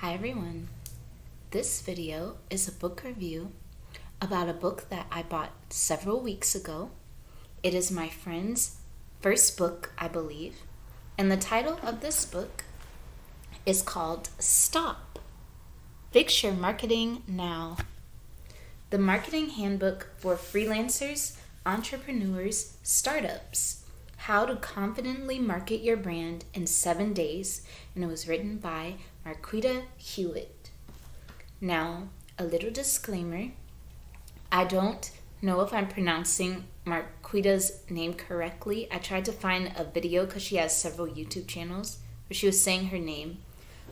Hi everyone. This video is a book review about a book that I bought several weeks ago. It is my friend's first book, I believe, and the title of this book is called Stop! Fix Your Marketing Now. The Marketing Handbook for Freelancers, Entrepreneurs, Startups. How to Confidently Market Your Brand in 7 Days, and it was written by Marquita Hewitt. Now, a little disclaimer. I don't know if I'm pronouncing Marquita's name correctly. I tried to find a video because she has several YouTube channels where she was saying her name,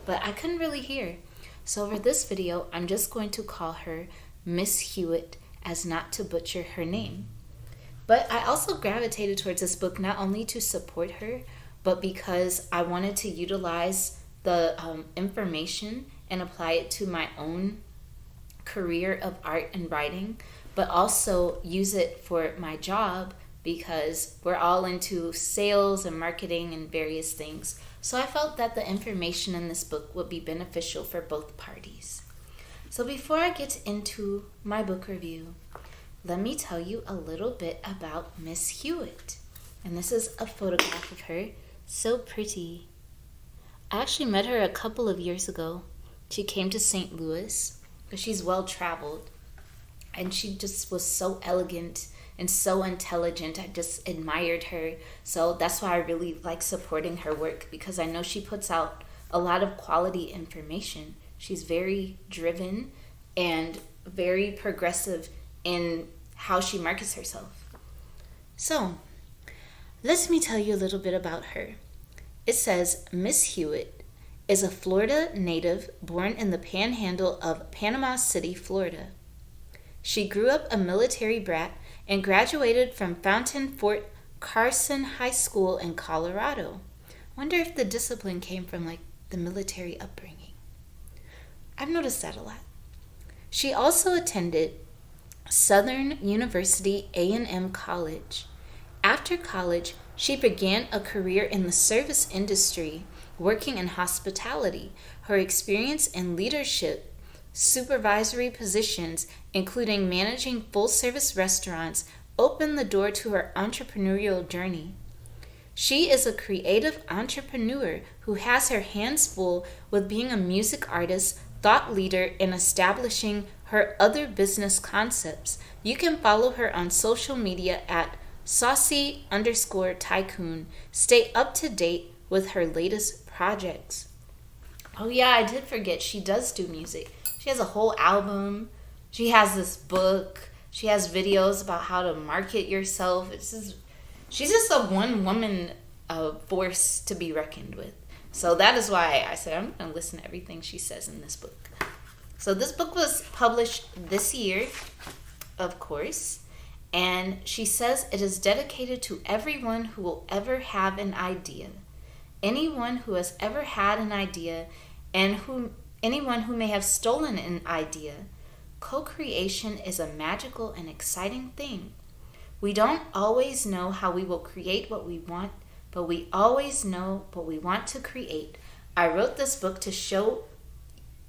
but I couldn't really hear. So for this video, I'm just going to call her Miss Hewitt as not to butcher her name. But I also gravitated towards this book not only to support her, but because I wanted to utilize the information and apply it to my own career of art and writing, but also use it for my job because we're all into sales and marketing and various things. So I felt that the information in this book would be beneficial for both parties. So before I get into my book review, let me tell you a little bit about Miss Hewitt. And this is a photograph of her. So pretty. I actually met her a couple of years ago. She came to St. Louis because she's well traveled. And she just was so elegant and so intelligent. I just admired her. So that's why I really like supporting her work, because I know she puts out a lot of quality information. She's very driven and very progressive in how she markets herself. So, let me tell you a little bit about her. It says, Miss Hewitt is a Florida native born in the panhandle of Panama City, Florida. She grew up a military brat and graduated from Fountain Fort Carson High School in Colorado. Wonder if the discipline came from the military upbringing. I've noticed that a lot. She also attended Southern University A&M College. After college, she began a career in the service industry, working in hospitality. Her experience in leadership, supervisory positions, including managing full-service restaurants, opened the door to her entrepreneurial journey. She is a creative entrepreneur who has her hands full with being a music artist, thought leader, and establishing her other business concepts. You can follow her on social media at saucy_tycoon. Stay up to date with her latest projects. Oh yeah, I did forget, she does do music. She has a whole album. She has this book. She has videos about how to market yourself. She's just a one-woman force to be reckoned with. So that is why I said I'm going to listen to everything she says in this book. So this book was published this year, of course, and she says it is dedicated to everyone who will ever have an idea. Anyone who has ever had an idea, and anyone who may have stolen an idea. Co-creation is a magical and exciting thing. We don't always know how we will create what we want, but we always know what we want to create. I wrote this book to show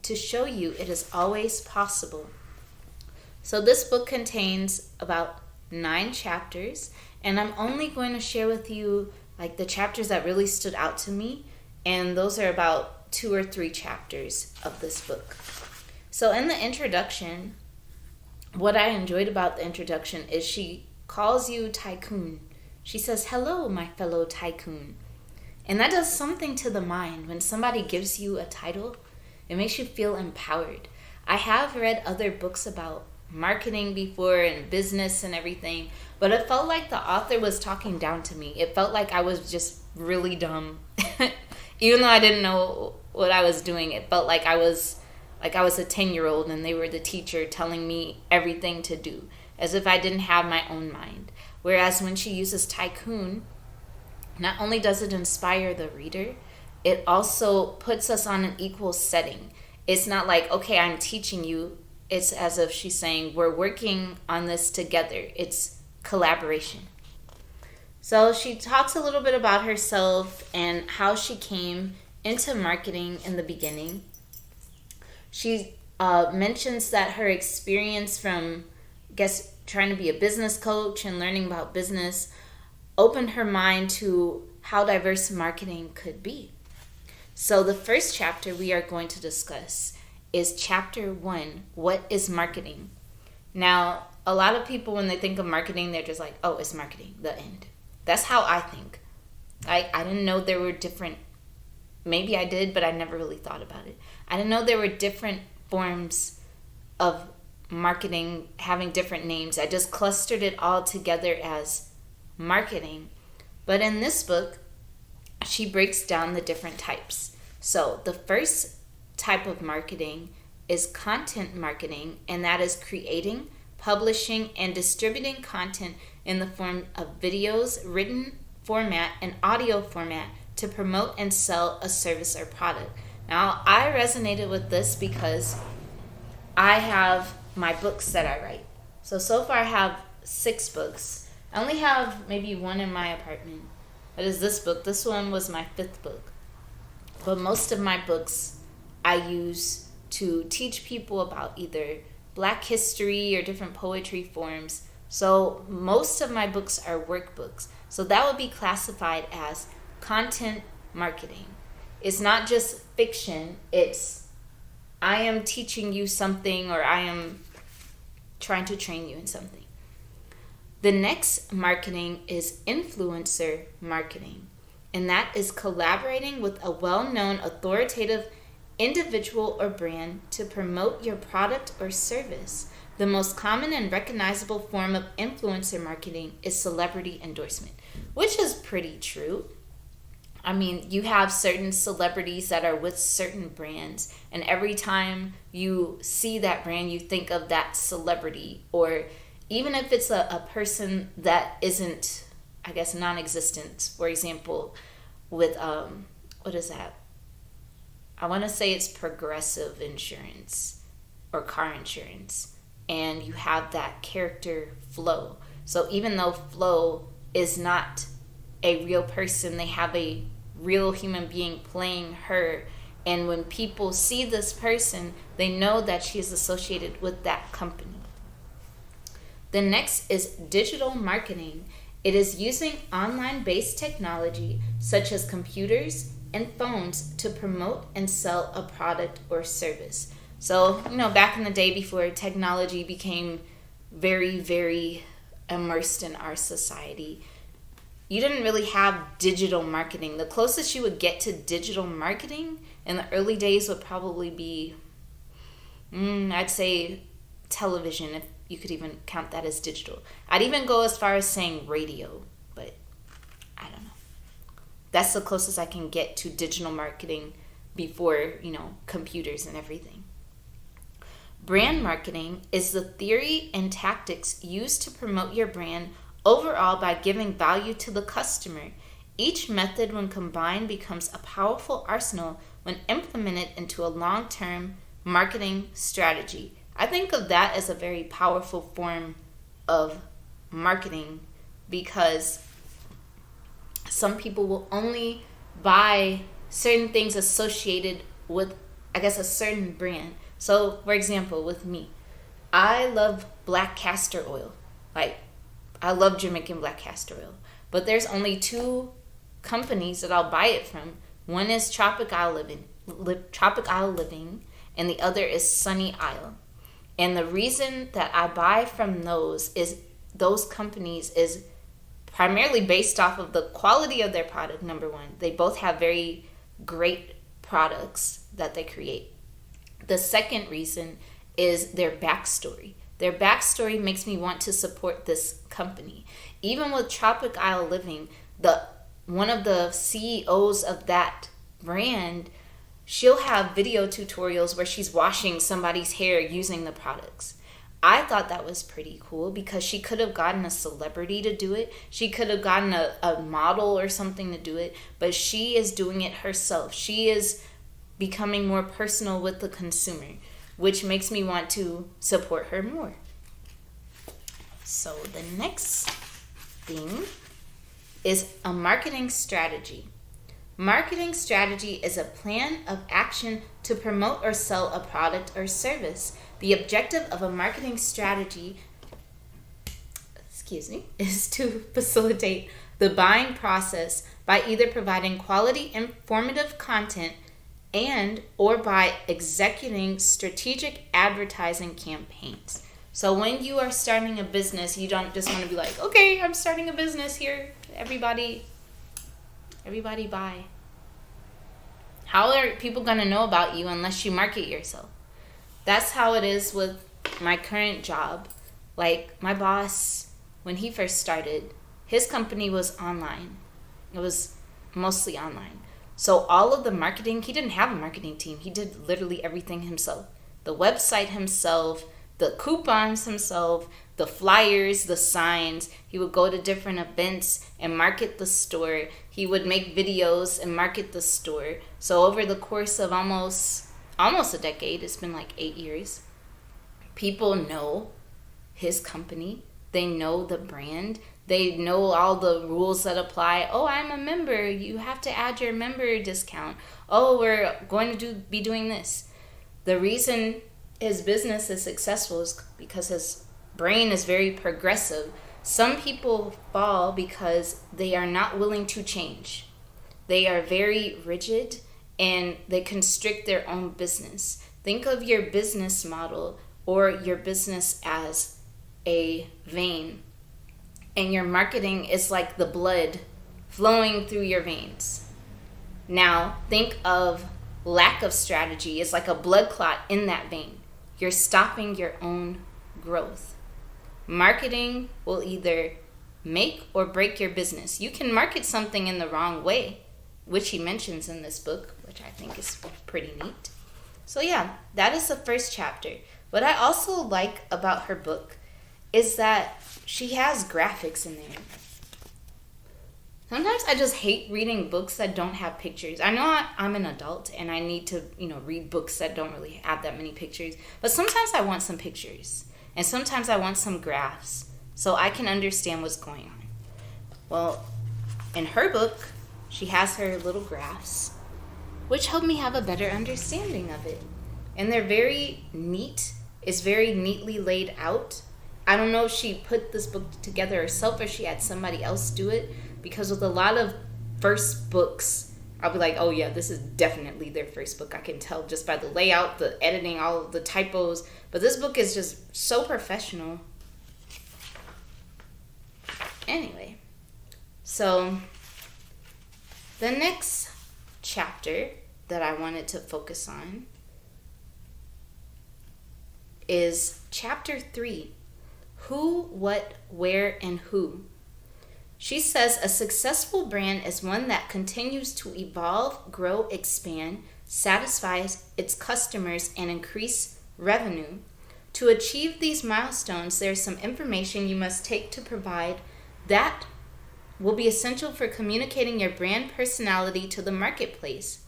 you it is always possible. So this book contains about 9 chapters, and I'm only going to share with you the chapters that really stood out to me, and those are about 2 or 3 chapters of this book. So in the introduction, what I enjoyed about the introduction is she calls you tycoon. She says, "Hello, my fellow tycoon." And that does something to the mind. When somebody gives you a title, it makes you feel empowered. I have read other books about marketing before and business and everything, but it felt like the author was talking down to me. It felt like I was just really dumb. Even though I didn't know what I was doing, it felt like I was a 10-year-old and they were the teacher telling me everything to do, as if I didn't have my own mind. Whereas when she uses tycoon, not only does it inspire the reader, it also puts us on an equal setting. It's not like, okay, I'm teaching you. It's as if she's saying, we're working on this together. It's collaboration. So she talks a little bit about herself and how she came into marketing in the beginning. She mentions that her experience from, I guess, trying to be a business coach and learning about business opened her mind to how diverse marketing could be. So the first chapter we are going to discuss is chapter 1, what is marketing? Now, a lot of people, when they think of marketing, they're just like, oh, it's marketing, the end. That's how I think. I didn't know there were different, maybe I did, but I never really thought about it. I didn't know there were different forms of marketing having different names. I just clustered it all together as marketing. But in this book, she breaks down the different types. So the first type of marketing is content marketing, and that is creating, publishing, and distributing content in the form of videos, written format, and audio format to promote and sell a service or product. Now, I resonated with this because I have my books that I write. So far I have 6 books. I only have maybe one in my apartment. That is this book. This one was my 5th book. But most of my books I use to teach people about either Black history or different poetry forms. So most of my books are workbooks. So that would be classified as content marketing. It's not just fiction. It's I am teaching you something, or I am trying to train you in something. The next marketing is influencer marketing, and that is collaborating with a well-known authoritative individual or brand to promote your product or service. The most common and recognizable form of influencer marketing is celebrity endorsement, which is pretty true. I mean, you have certain celebrities that are with certain brands, and every time you see that brand, you think of that celebrity, or even if it's a person that isn't, I guess, non-existent. For example, with, what is that? I want to say it's Progressive Insurance or car insurance. And you have that character Flo. So even though Flo is not a real person, they have a real human being playing her. And when people see this person, they know that she is associated with that company. The next is digital marketing. It is using online-based technology such as computers and phones to promote and sell a product or service. So, back in the day before technology became very, very immersed in our society, you didn't really have digital marketing. The closest you would get to digital marketing in the early days would probably be, I'd say television, if you could even count that as digital. I'd even go as far as saying radio, but I don't know. That's the closest I can get to digital marketing before, computers and everything. Brand marketing is the theory and tactics used to promote your brand overall by giving value to the customer. Each method, when combined, becomes a powerful arsenal when implemented into a long-term marketing strategy. I think of that as a very powerful form of marketing because some people will only buy certain things associated with, I guess, a certain brand. So, for example, with me, I love black castor oil. I love Jamaican black castor oil. But there's only 2 companies that I'll buy it from. One is Tropic Isle Living, and the other is Sunny Isle. And the reason that I buy from those companies is primarily based off of the quality of their product, number one. They both have very great products that they create. The second reason is their backstory. Their backstory makes me want to support this company. Even with Tropic Isle Living, one of the CEOs of that brand, she'll have video tutorials where she's washing somebody's hair using the products. I thought that was pretty cool because she could have gotten a celebrity to do it. She could have gotten a model or something to do it, but she is doing it herself. She is becoming more personal with the consumer, which makes me want to support her more. So the next thing is a marketing strategy. Marketing strategy is a plan of action to promote or sell a product or service. The objective of a marketing strategy, is to facilitate the buying process by either providing quality informative content and or by executing strategic advertising campaigns. So when you are starting a business, you don't just want to be like, okay, I'm starting a business here. Everybody buy. How are people going to know about you unless you market yourself? That's how it is with my current job. Like my boss, when he first started, his company was online. It was mostly online. So all of the marketing, he didn't have a marketing team. He did literally everything himself. The website himself, the coupons himself, the flyers, the signs. He would go to different events and market the store. He would make videos and market the store. So over the course of almost a decade, it's been like 8 years, people know his company. They know the brand. They know all the rules that apply. Oh, I'm a member. You have to add your member discount. Oh, we're going to be doing this. The reason his business is successful is because his brain is very progressive. Some people fall because they are not willing to change. They are very rigid and they constrict their own business. Think of your business model or your business as a vein, and your marketing is like the blood flowing through your veins. Now, think of lack of strategy is like a blood clot in that vein. You're stopping your own growth. Marketing will either make or break your business. You can market something in the wrong way, which he mentions in this book, which I think is pretty neat. So yeah, that is the first chapter. What I also like about her book is that she has graphics in there. Sometimes I just hate reading books that don't have pictures. I know I'm an adult and I need to, read books that don't really have that many pictures. But sometimes I want some pictures. And sometimes I want some graphs so I can understand what's going on. Well, in her book, she has her little graphs, which help me have a better understanding of it. And they're very neat. It's very neatly laid out. I don't know if she put this book together herself or she had somebody else do it. Because with a lot of first books, I'll be like, oh yeah, this is definitely their first book. I can tell just by the layout, the editing, all of the typos. But this book is just so professional. Anyway, so the next chapter that I wanted to focus on is chapter 3, Who, What, Where, and Who. She says a successful brand is one that continues to evolve, grow, expand, satisfies its customers, and increase revenue. To achieve these milestones, there's some information you must take to provide that will be essential for communicating your brand personality to the marketplace.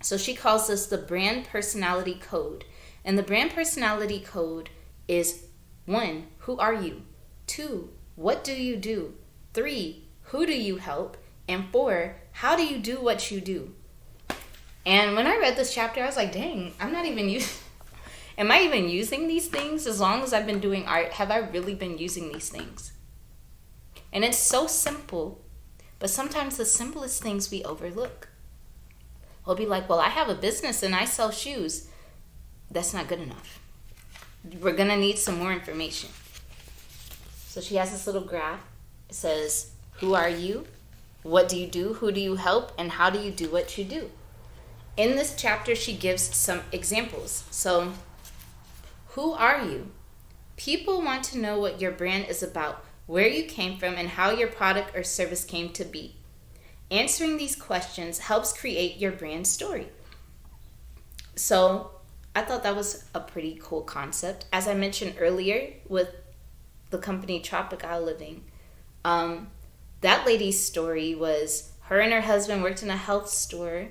So she calls this the brand personality code. And the brand personality code is 1, who are you? 2, what do you do? 3, who do you help? And 4, how do you do what you do? And when I read this chapter, I was like, dang, am I even using these things? As long as I've been doing art, have I really been using these things? And it's so simple, but sometimes the simplest things we overlook. We'll be like, well, I have a business and I sell shoes. That's not good enough. We're going to need some more information. So she has this little graph. It says, who are you? What do you do? Who do you help? And how do you do what you do? In this chapter, she gives some examples. So, who are you? People want to know what your brand is about, where you came from, and how your product or service came to be. Answering these questions helps create your brand story. So, I thought that was a pretty cool concept. As I mentioned earlier with the company Tropical Living, that lady's story was her and her husband worked in a health store,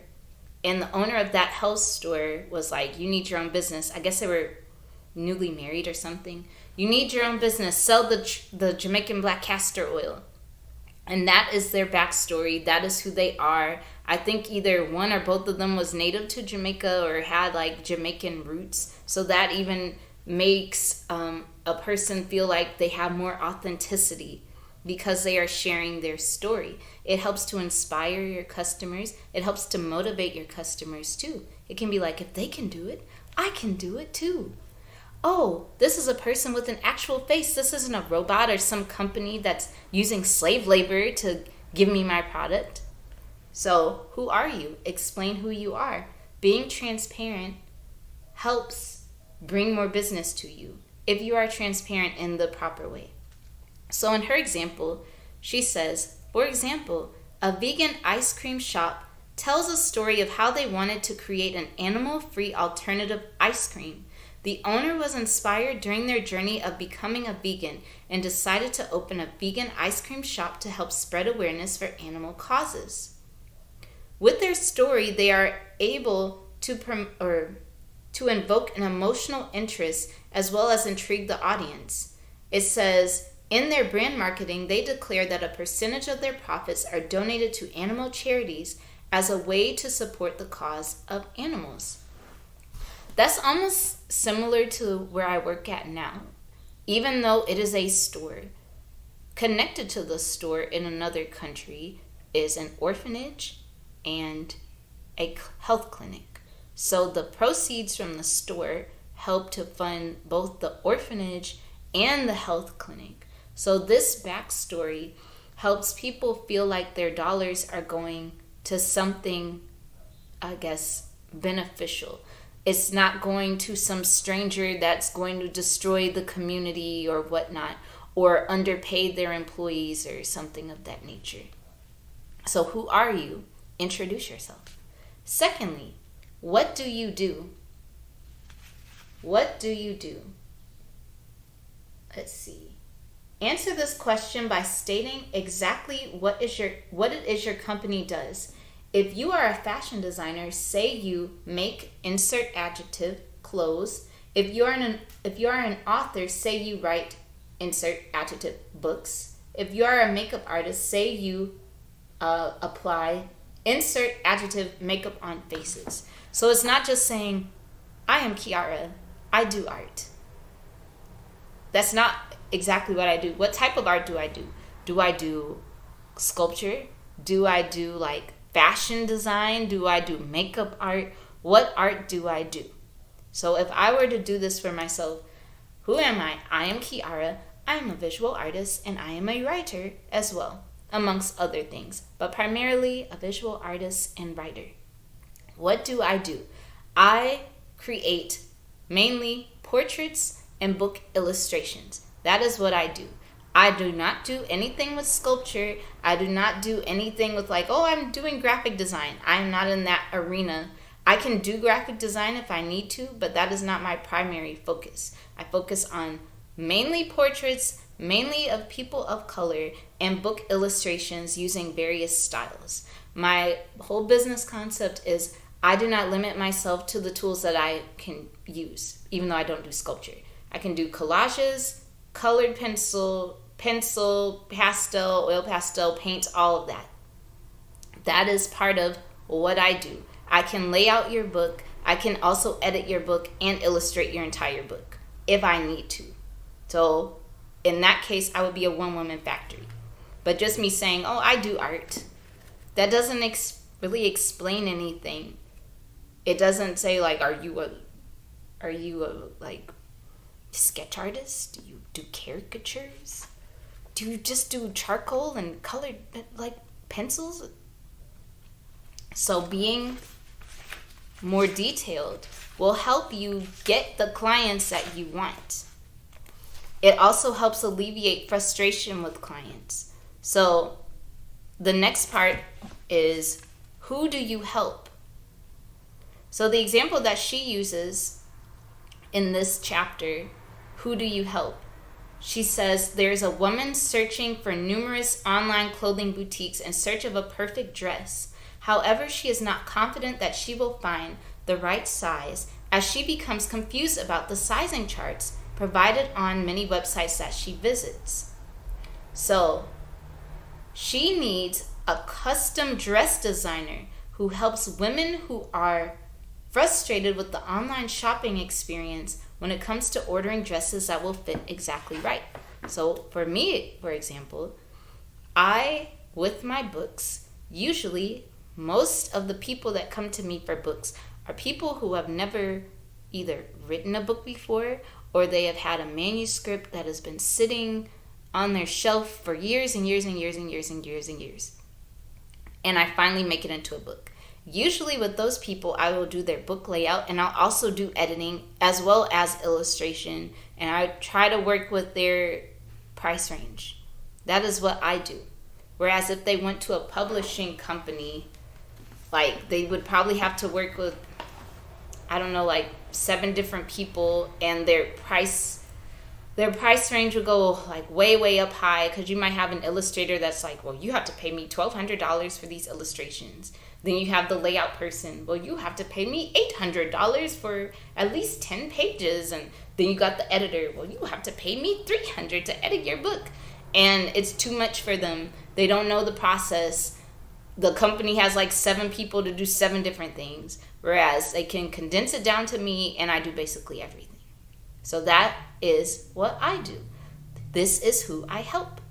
and the owner of that health store was like, you need your own business. I guess they were newly married or something. You need your own business. Sell the Jamaican black castor oil. And that is their backstory. That is who they are. I think either one or both of them was native to Jamaica or had like Jamaican roots. So that even makes a person feel like they have more authenticity because they are sharing their story. It helps to inspire your customers. It helps to motivate your customers too. It can be like, if they can do it, I can do it too. Oh, this is a person with an actual face. This isn't a robot or some company that's using slave labor to give me my product. So, who are you? Explain who you are. Being transparent helps bring more business to you if you are transparent in the proper way. So in her example, she says, for example, a vegan ice cream shop tells a story of how they wanted to create an animal-free alternative ice cream. The owner was inspired during their journey of becoming a vegan and decided to open a vegan ice cream shop to help spread awareness for animal causes. With their story, they are able to invoke an emotional interest as well as intrigue the audience. It says, in their brand marketing, they declare that a percentage of their profits are donated to animal charities as a way to support the cause of animals. That's almost similar to where I work at now. Even though it is a store, connected to the store in another country is an orphanage and a health clinic. So the proceeds from the store help to fund both the orphanage and the health clinic. So this backstory helps people feel like their dollars are going to something, I guess, beneficial. It's not going to some stranger that's going to destroy the community or whatnot, or underpay their employees or something of that nature. So who are you? Introduce yourself. Secondly, what do you do? What do you do? Let's see. Answer this question by stating exactly what it is your company does. If you are a fashion designer, say you make, insert adjective, clothes. If you are an author, say you write, insert adjective, books. If you are a makeup artist, say you apply, insert adjective, makeup on faces. So it's not just saying, I am Kiara, I do art. That's not exactly what I do. What type of art do I do? Do I do sculpture? Do I do like fashion design? Do I do makeup art? What art do I do? So if I were to do this for myself, who am I? I am Kiara. I am a visual artist and I am a writer as well, amongst other things, but primarily a visual artist and writer. What do? I create mainly portraits and book illustrations. That is what I do. I do not do anything with sculpture. I do not do anything with like, oh, I'm doing graphic design. I'm not in that arena. I can do graphic design if I need to, but that is not my primary focus. I focus on mainly portraits, mainly of people of color, and book illustrations using various styles. My whole business concept is I do not limit myself to the tools that I can use, even though I don't do sculpture. I can do collages, colored pencil, pastel, oil pastel, paint, all of that. That is part of what I do. I can lay out your book. I can also edit your book and illustrate your entire book if I need to. So in that case, I would be a one-woman factory. But just me saying, oh, I do art, that doesn't really explain anything. It doesn't say like, are you a like sketch artist? Do you do caricatures? Do you just do charcoal and colored like pencils? So being more detailed will help you get the clients that you want. It also helps alleviate frustration with clients. So the next part is, who do you help? So the example that she uses in this chapter, who do you help? She says, there's a woman searching for numerous online clothing boutiques in search of a perfect dress. However, she is not confident that she will find the right size, as she becomes confused about the sizing charts provided on many websites that she visits. So she needs a custom dress designer who helps women who are frustrated with the online shopping experience when it comes to ordering dresses that will fit exactly right. So for me, for example, with my books, usually most of the people that come to me for books are people who have never either written a book before, or they have had a manuscript that has been sitting on their shelf for years and years and years and years and years and years. And I finally make it into a book. Usually with those people, I will do their book layout, and I'll also do editing as well as illustration, and I try to work with their price range. That is what I do. Whereas if they went to a publishing company, like they would probably have to work with, I don't know, like 7 different people, and their price range would go like way up high, because you might have an illustrator that's like, well, you have to pay me $1,200 for these illustrations. Then you have the layout person, well, you have to pay me $800 for at least 10 pages. And then you got the editor, well, you have to pay me $300 to edit your book. And it's too much for them. They don't know the process. The company has like 7 people to do 7 different things, whereas they can condense it down to me, and I do basically everything. So that is what I do. This is who I help.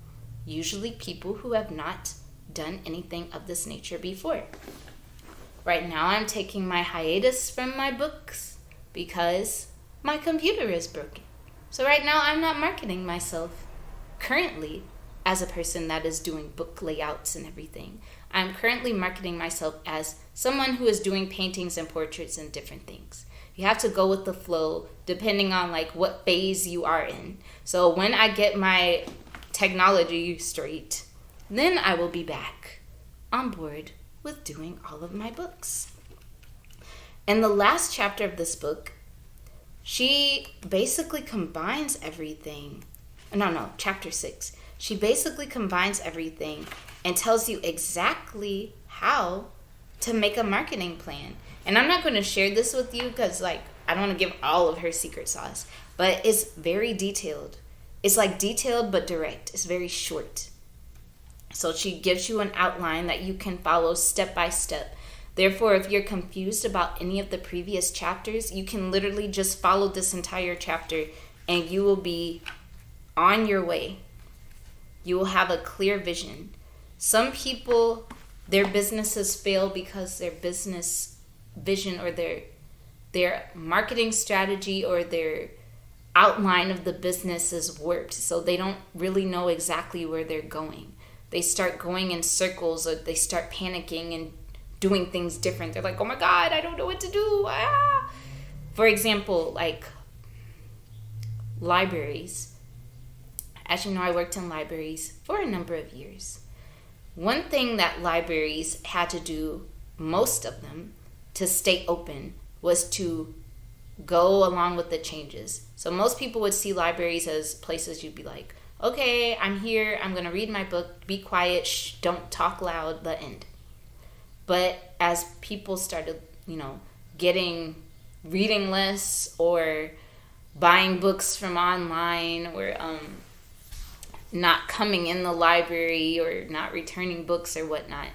Usually people who have not done anything of this nature before. Right now I'm taking my hiatus from my books because my computer is broken. So right now I'm not marketing myself currently as a person that is doing book layouts and everything. I'm currently marketing myself as someone who is doing paintings and portraits and different things. You have to go with the flow depending on like what phase you are in. So when I get my technology straight, then I will be back on board with doing all of my books. In the last chapter of this book, she basically combines everything. No, chapter 6. She basically combines everything and tells you exactly how to make a marketing plan. And I'm not going to share this with you because like I don't want to give all of her secret sauce, but it's very detailed. It's like detailed but direct. It's very short. So she gives you an outline that you can follow step by step. Therefore, if you're confused about any of the previous chapters, you can literally just follow this entire chapter and you will be on your way. You will have a clear vision. Some people, their businesses fail because their business vision or their marketing strategy or their outline of the business is warped. So they don't really know exactly where they're going. They start going in circles, or they start panicking and doing things different. They're like, oh my God, I don't know what to do. Ah! For example, like libraries. As you know, I worked in libraries for a number of years. One thing that libraries had to do, most of them, to stay open was to go along with the changes. So most people would see libraries as places you'd be like, okay, I'm here, I'm going to read my book, be quiet, shh, don't talk loud, the end. But as people started, reading less or buying books from online or not coming in the library or not returning books or whatnot,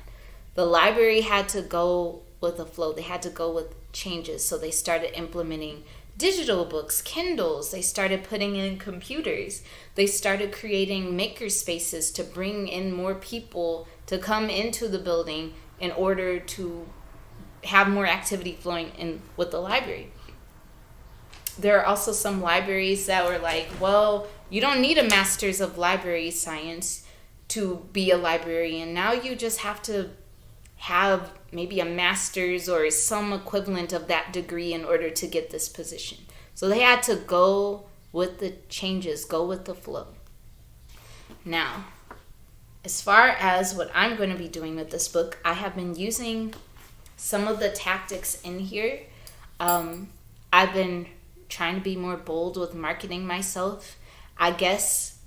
the library had to go with the flow. They had to go with changes. So they started implementing digital books, Kindles. They started putting in computers. They started creating maker spaces to bring in more people to come into the building in order to have more activity flowing in with the library. There are also some libraries that were like, well, you don't need a master's of library science to be a librarian. Now you just have to have maybe a master's or some equivalent of that degree in order to get this position. So they had to go with the changes, go with the flow. Now, as far as what I'm going to be doing with this book, I have been using some of the tactics in here. I've been trying to be more bold with marketing myself. I guess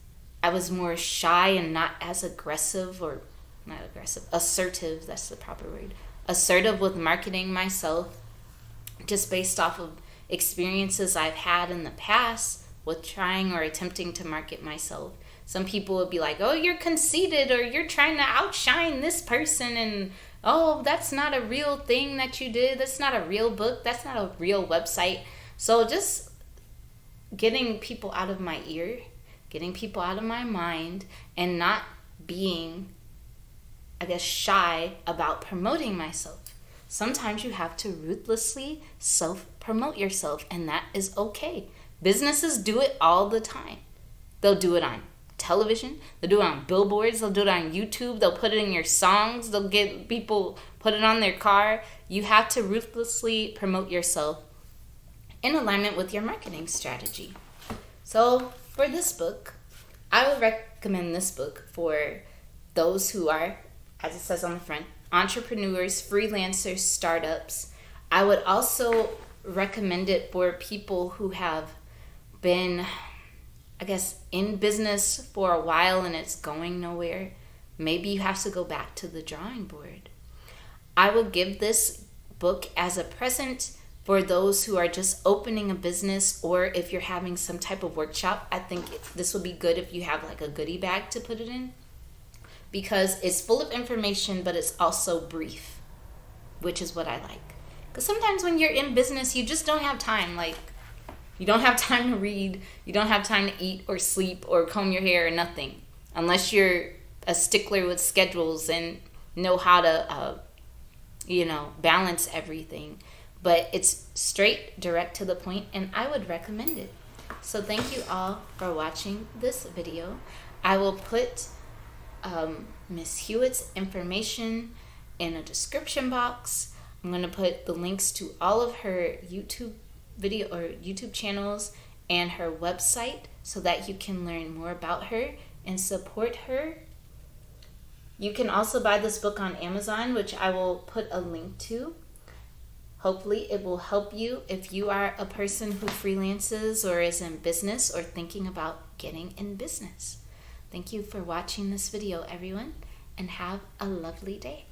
I was more shy and not as aggressive, or not aggressive, assertive, that's the proper word. Assertive with marketing myself, just based off of experiences I've had in the past with trying or attempting to market myself. Some people would be like, oh, you're conceited, or you're trying to outshine this person, and oh, that's not a real thing that you did. That's not a real book. That's not a real website. So just getting people out of my ear, getting people out of my mind, and not being, I guess, shy about promoting myself. Sometimes you have to ruthlessly self-promote yourself, and that is okay. Businesses do it all the time. They'll do it on television. They'll do it on billboards. They'll do it on YouTube. They'll put it in your songs. They'll get people put it on their car. You have to ruthlessly promote yourself in alignment with your marketing strategy. So for this book, I would recommend this book for those who are, as it says on the front, entrepreneurs, freelancers, startups. I would also recommend it for people who have been, I guess, in business for a while and it's going nowhere. Maybe you have to go back to the drawing board. I would give this book as a present for those who are just opening a business, or if you're having some type of workshop. I think this would be good if you have like a goodie bag to put it in, because it's full of information, but it's also brief, which is what I like. Because sometimes when you're in business, you just don't have time. Like, you don't have time to read. You don't have time to eat or sleep or comb your hair or nothing. Unless you're a stickler with schedules and know how to, balance everything. But it's straight, direct to the point, and I would recommend it. So thank you all for watching this video. I will put Miss Hewitt's information in a description box. I'm going to put the links to all of her YouTube video or YouTube channels and her website so that you can learn more about her and support her. You can also buy this book on Amazon, which I will put a link to. Hopefully it will help you if you are a person who freelances or is in business or thinking about getting in business. Thank you for watching this video, everyone, and have a lovely day.